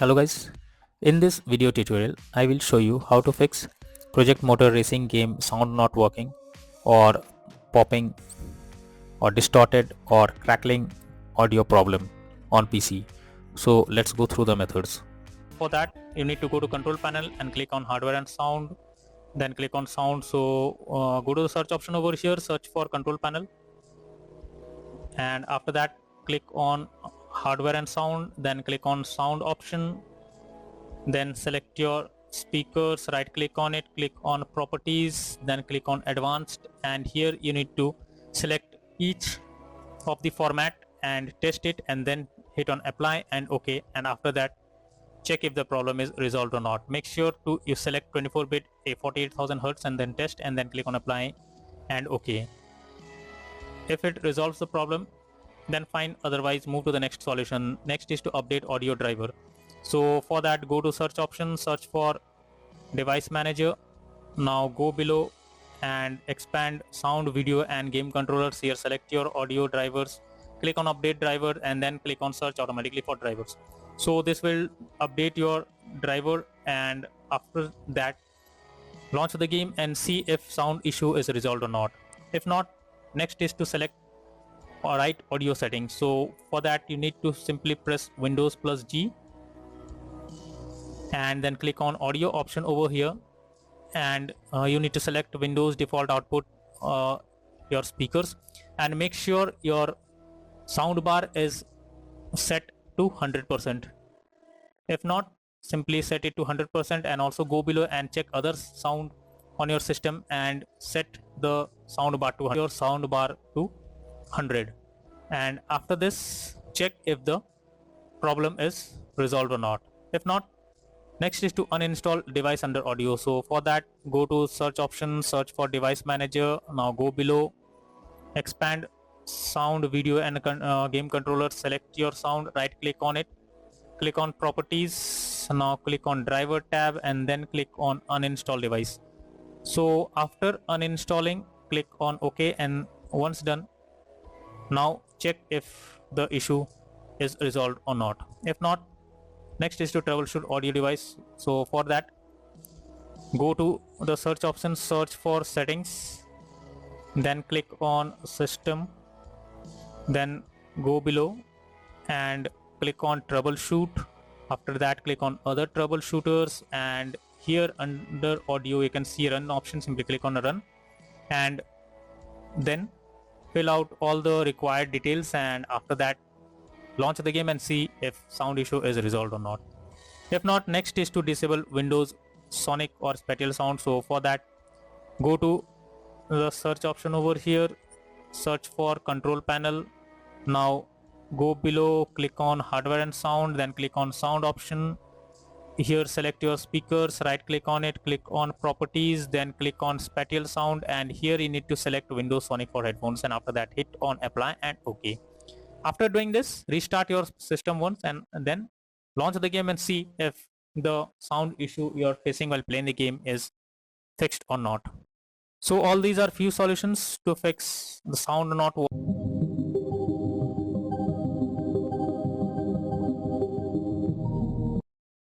Hello guys, in this video tutorial I will show you how to fix Project Motor Racing game sound not working or popping or distorted or crackling audio problem on PC. So let's go through the methods. For that you need to go to control panel and click on hardware and sound, then click on sound. So go to the search option over here, search for control panel, and after that click on hardware and sound, then click on sound option, then select your speakers, right click on it, click on properties, then click on advanced, and here you need to select each of the format and test it, and then hit on apply and OK, and after that check if the problem is resolved or not. Make sure to you select 24-bit a 48,000 Hz and then test, and then click on apply and OK. If it resolves the problem, then fine, otherwise move to the next solution. Next is to update audio driver. So for that, go to search option, search for device manager. Now go below and expand sound, video and game controllers. Here select your audio drivers, click on update driver, and then click on search automatically for drivers. So this will update your driver, and after that launch the game and see if sound issue is resolved or not. If not, next is to select right audio settings. So for that you need to simply press Windows plus G and then click on audio option over here, and you need to select Windows default output, your speakers, and make sure your sound bar is set to 100%. If not, simply set it to 100%, and also go below and check other sound on your system and set the sound bar to your sound bar to 100, and after this check if the problem is resolved or not. If not, next is to uninstall device under audio. So for that, go to search option, search for device manager. Now go below, expand sound, video and game controller, select your sound, right click on it, click on properties, now click on driver tab, and then click on uninstall device. So after uninstalling, click on OK, and once done, now check if the issue is resolved or not. If not, next is to troubleshoot audio device. So for that, go to the search option, search for settings, then click on system, then go below and click on troubleshoot. After that, click on other troubleshooters, and here under audio you can see run option. Simply click on run and then fill out all the required details, and after that launch the game and see if sound issue is resolved or not. If not, next is to disable Windows sonic or spatial sound. So for that, go to the search option over here, search for control panel. Now go below, click on hardware and sound, then click on sound option. Here select your speakers, right click on it, click on properties, then click on spatial sound, and here you need to select Windows Sonic for headphones, and after that hit on apply and OK. After doing this, restart your system once and then launch the game and see if the sound issue you're facing while playing the game is fixed or not. So all these are few solutions to fix the sound not working.